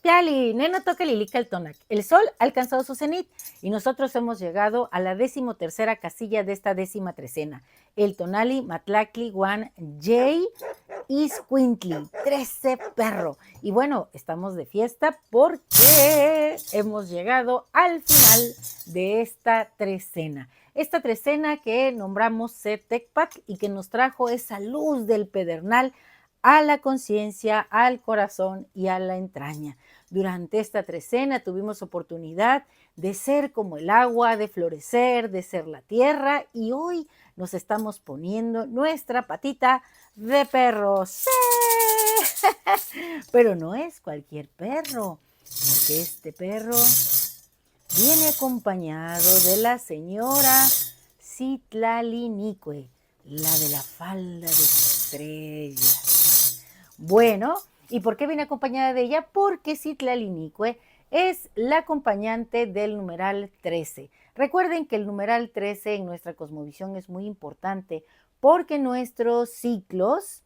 Piali, nena toca lilica el tonac. El sol ha alcanzado su cenit y nosotros hemos llegado a la 13ª casilla de esta 13ª. El tonali, matlacli, guan, jay, iscuintli, 13 perro. Y bueno, estamos de fiesta porque hemos llegado al final de esta trecena. Esta trecena que nombramos Setecpac y que nos trajo esa luz del pedernal a la conciencia, al corazón y a la entraña. Durante esta trecena tuvimos oportunidad de ser como el agua, de florecer, de ser la tierra, y hoy nos estamos poniendo nuestra patita de perro. ¡Sí! Pero no es cualquier perro, porque este perro viene acompañado de la señora Citlalinicue, la de la falda de estrellas. Bueno, ¿y por qué viene acompañada de ella? Porque Citlalinicue es la acompañante del numeral 13. Recuerden que el numeral 13 en nuestra cosmovisión es muy importante porque nuestros ciclos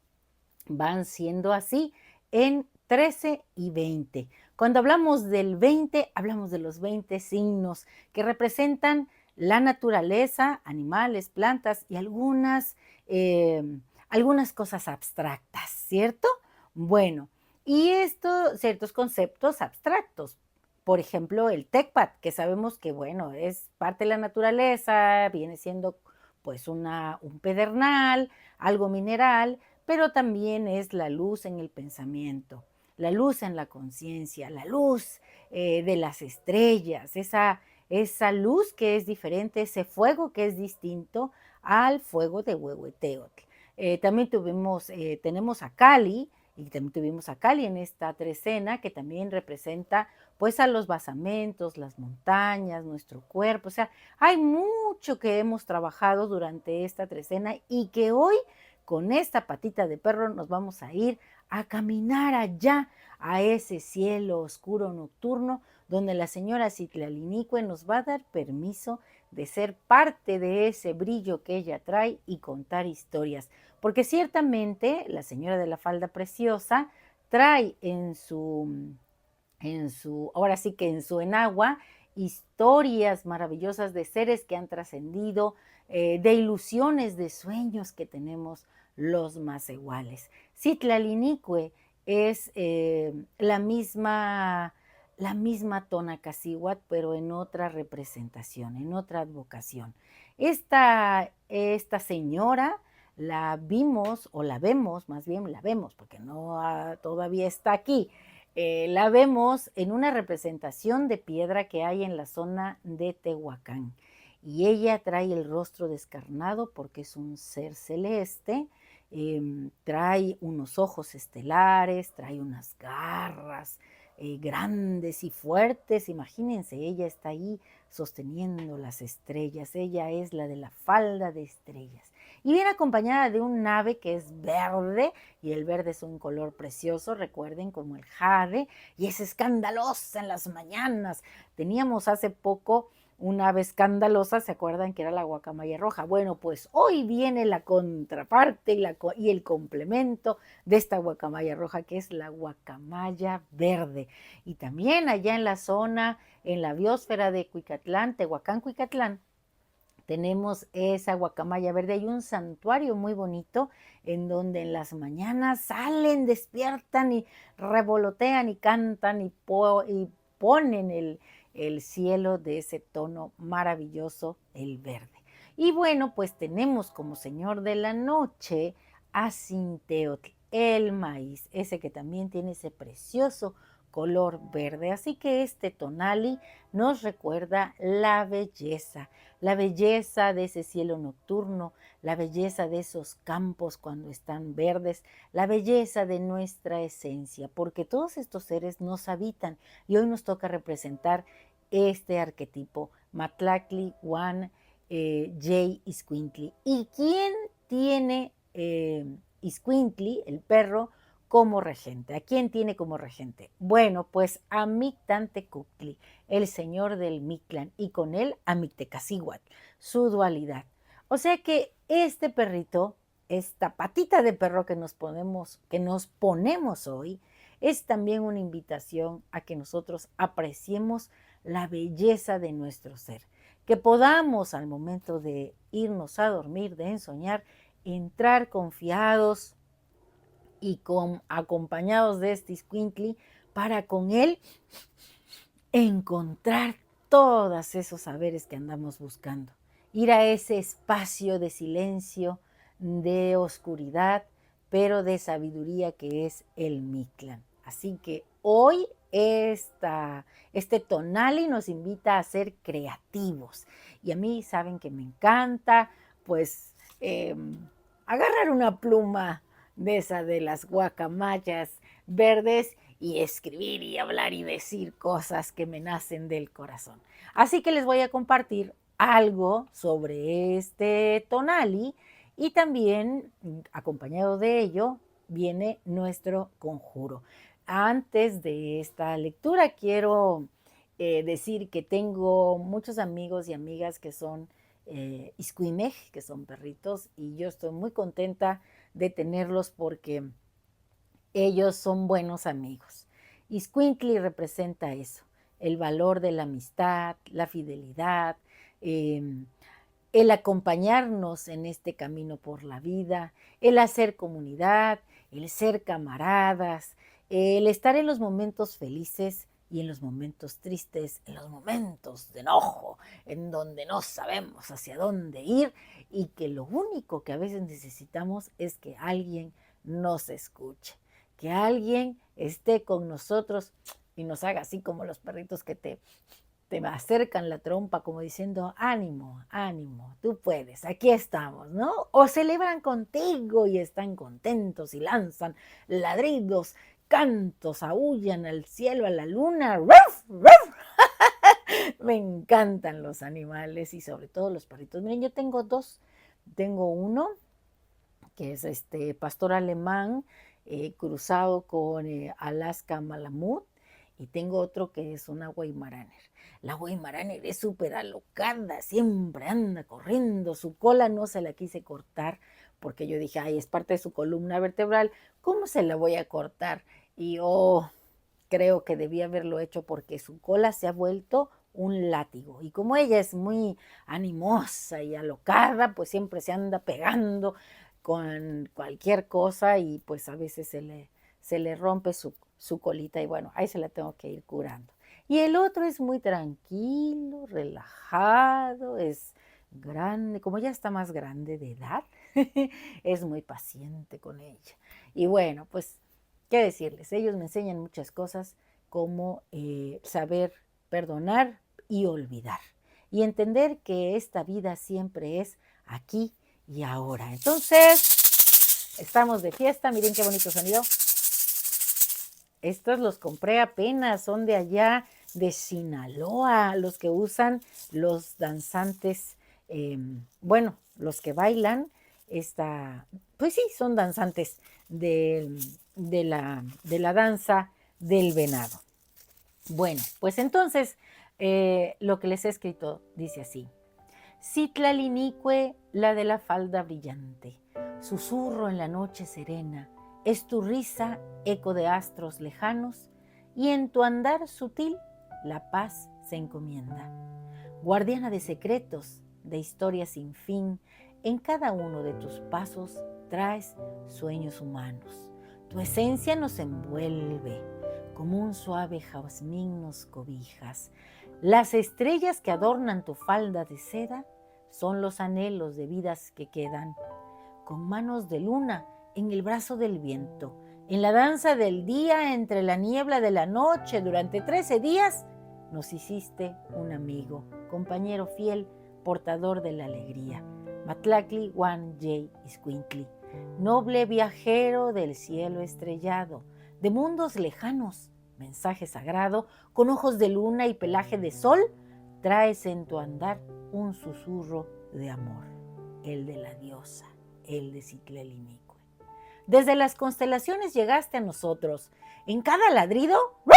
van siendo así en 13 y 20. Cuando hablamos del 20, hablamos de los 20 signos que representan la naturaleza, animales, plantas y algunas cosas abstractas, ¿cierto? Bueno, y estos ciertos conceptos abstractos. Por ejemplo, el Tecpat, que sabemos que, bueno, es parte de la naturaleza, viene siendo pues un pedernal, algo mineral, pero también es la luz en el pensamiento, la luz en la conciencia, la luz de las estrellas, esa luz que es diferente, ese fuego que es distinto al fuego de Huehueteotl. También tenemos a Cali, y también tuvimos a Cali en esta trecena, que también representa pues a los basamentos, las montañas, nuestro cuerpo. O sea, hay mucho que hemos trabajado durante esta trecena y que hoy con esta patita de perro nos vamos a ir a caminar allá a ese cielo oscuro nocturno donde la señora Citlalinicue nos va a dar permiso de ser parte de ese brillo que ella trae y contar historias. Porque ciertamente la señora de la falda preciosa trae ahora sí que en su enagua, historias maravillosas de seres que han trascendido, de ilusiones, de sueños que tenemos los más iguales. Citlalinicue es la misma Tonacacihuatl, pero en otra representación, en otra advocación. Esta señora la vimos, o la vemos, más bien la vemos, porque no todavía está aquí, la vemos en una representación de piedra que hay en la zona de Tehuacán. Y ella trae el rostro descarnado porque es un ser celeste, trae unos ojos estelares, trae unas garras grandes y fuertes. Imagínense, ella está ahí sosteniendo las estrellas. Ella es la de la falda de estrellas. Y viene acompañada de un ave que es verde, y el verde es un color precioso, recuerden, como el jade, y es escandalosa en las mañanas. Teníamos hace poco una ave escandalosa, ¿se acuerdan que era la guacamaya roja? Bueno, pues hoy viene la contraparte y el complemento de esta guacamaya roja, que es la guacamaya verde. Y también allá en la zona, en la biosfera de Cuicatlán, Tehuacán, Cuicatlán, tenemos esa guacamaya verde. Hay un santuario muy bonito en donde en las mañanas salen, despiertan y revolotean y cantan y ponen el cielo de ese tono maravilloso, el verde. Y bueno, pues tenemos como señor de la noche a Cinteotl, el maíz, ese que también tiene ese precioso color verde. Así que este tonali nos recuerda la belleza de ese cielo nocturno, la belleza de esos campos cuando están verdes, la belleza de nuestra esencia, porque todos estos seres nos habitan y hoy nos toca representar este arquetipo, Matlacli, Juan, Jay, Iscuintli. ¿Y quién tiene Iscuintli, el perro, como regente? ¿A quién tiene como regente? Bueno, pues a Mictlantecuhtli, el señor del Mictlán, y con él a Mictecacihuatl, su dualidad. O sea que este perrito, esta patita de perro que nos ponemos hoy, es también una invitación a que nosotros apreciemos la belleza de nuestro ser, que podamos al momento de irnos a dormir, de ensoñar, entrar confiados y acompañados de este escuintli para con él encontrar todos esos saberes que andamos buscando. Ir a ese espacio de silencio, de oscuridad, pero de sabiduría que es el Mictlán. Así que hoy este tonali nos invita a ser creativos. Y a mí saben que me encanta, pues, agarrar una pluma de esa de las guacamayas verdes y escribir y hablar y decir cosas que me nacen del corazón. Así que les voy a compartir algo sobre este tonali y también acompañado de ello viene nuestro conjuro. Antes de esta lectura quiero decir que tengo muchos amigos y amigas que son iscuimej, que son perritos, y yo estoy muy contenta de tenerlos porque ellos son buenos amigos. Iscuintli representa eso, el valor de la amistad, la fidelidad, el acompañarnos en este camino por la vida, el hacer comunidad, el ser camaradas, el estar en los momentos felices y en los momentos tristes, en los momentos de enojo, en donde no sabemos hacia dónde ir y que lo único que a veces necesitamos es que alguien nos escuche, que alguien esté con nosotros y nos haga así como los perritos que te acercan la trompa como diciendo, ánimo, ánimo, tú puedes, aquí estamos, ¿no? O celebran contigo y están contentos y lanzan ladridos, cantos, aúllan al cielo, a la luna. ¡Ruf, ruf! Me encantan los animales y sobre todo los perritos. Miren, yo tengo dos. Tengo uno que es pastor alemán cruzado con Alaska Malamut, y tengo otro que es una Weimaraner. La Weimaraner es súper alocada, siempre anda corriendo, su cola no se la quise cortar porque yo dije, ay, es parte de su columna vertebral, ¿cómo se la voy a cortar? Y creo que debía haberlo hecho porque su cola se ha vuelto un látigo. Y como ella es muy animosa y alocada, pues siempre se anda pegando con cualquier cosa y pues a veces se le rompe su colita y bueno, ahí se la tengo que ir curando. Y el otro es muy tranquilo, relajado, es grande, como ya está más grande de edad, es muy paciente con ella. Y bueno, pues, ¿qué decirles? Ellos me enseñan muchas cosas como saber perdonar y olvidar. Y entender que esta vida siempre es aquí y ahora. Entonces, estamos de fiesta, miren qué bonito sonido. Estos los compré apenas, son de allá, de Sinaloa, los que usan los danzantes, bueno, los que bailan, pues sí, son danzantes de la danza del venado. Bueno, pues entonces, lo que les he escrito dice así. Citlalinique, la de la falda brillante, susurro en la noche serena, es tu risa eco de astros lejanos, y en tu andar sutil la paz se encomienda. Guardiana de secretos, de historias sin fin, en cada uno de tus pasos traes sueños humanos. Tu esencia nos envuelve, como un suave jazmín nos cobijas. Las estrellas que adornan tu falda de seda son los anhelos de vidas que quedan. Con manos de luna en el brazo del viento, en la danza del día entre la niebla de la noche, durante 13 días, nos hiciste un amigo, compañero fiel, portador de la alegría. Matlacli Wan J. Iscuintli, noble viajero del cielo estrellado, de mundos lejanos, mensaje sagrado, con ojos de luna y pelaje de sol, traes en tu andar un susurro de amor, el de la diosa, el de Citlalinique. Desde las constelaciones llegaste a nosotros, en cada ladrido, ¡ruf!,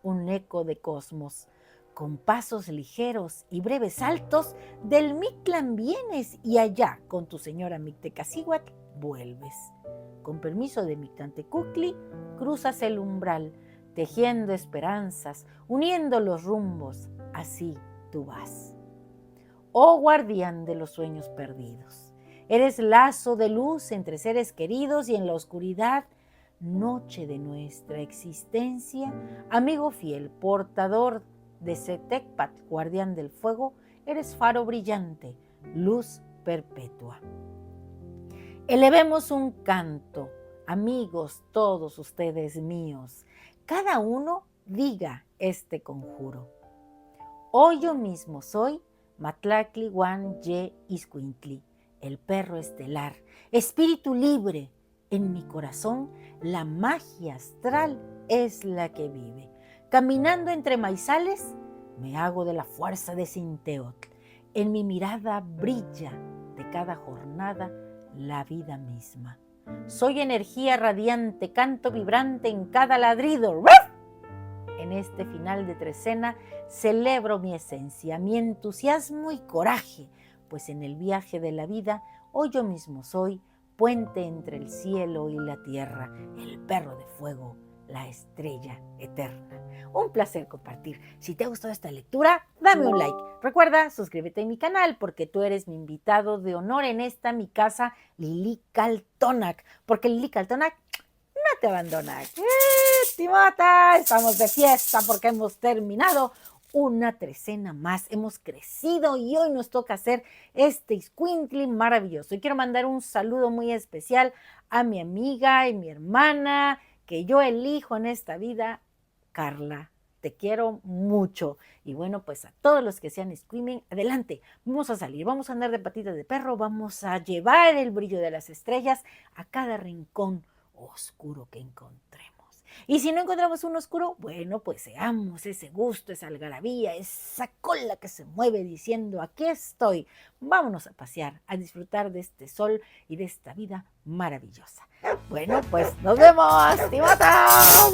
un eco de cosmos. Con pasos ligeros y breves saltos, del Mictlán vienes y allá, con tu señora Mictecacihuatl, vuelves. Con permiso de mi Cantecutli, cruzas el umbral, tejiendo esperanzas, uniendo los rumbos, así tú vas. Oh guardián de los sueños perdidos, eres lazo de luz entre seres queridos y en la oscuridad, noche de nuestra existencia, amigo fiel, portador de Setecpat, guardián del fuego, eres faro brillante, luz perpetua. Elevemos un canto, amigos todos ustedes míos, cada uno diga este conjuro. Hoy yo mismo soy Matlactli Huan Ye Iscuintli, el perro estelar, espíritu libre. En mi corazón la magia astral es la que vive. Caminando entre maizales, me hago de la fuerza de Sinteotl. En mi mirada brilla de cada jornada la vida misma. Soy energía radiante, canto vibrante en cada ladrido. ¡Ruf! En este final de trecena celebro mi esencia, mi entusiasmo y coraje, pues en el viaje de la vida hoy yo mismo soy puente entre el cielo y la tierra, el perro de fuego, la estrella eterna. Un placer compartir. Si te ha gustado esta lectura, dame un like. Recuerda, suscríbete a mi canal porque tú eres mi invitado de honor en esta mi casa, Lili Caltonac, porque Lili Caltonac no te abandona. Timota, estamos de fiesta porque hemos terminado una trecena más, hemos crecido y hoy nos toca hacer este Iscuintli maravilloso. Y quiero mandar un saludo muy especial a mi amiga y mi hermana que yo elijo en esta vida, Carla. Te quiero mucho. Y bueno, pues a todos los que sean Screaming, adelante, vamos a salir, vamos a andar de patitas de perro, vamos a llevar el brillo de las estrellas a cada rincón oscuro que encontremos. Y si no encontramos un oscuro, bueno, pues seamos ese gusto, esa algarabía, esa cola que se mueve diciendo, aquí estoy. Vámonos a pasear, a disfrutar de este sol y de esta vida maravillosa. Bueno, pues nos vemos, Timotao.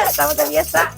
Estamos de fiesta.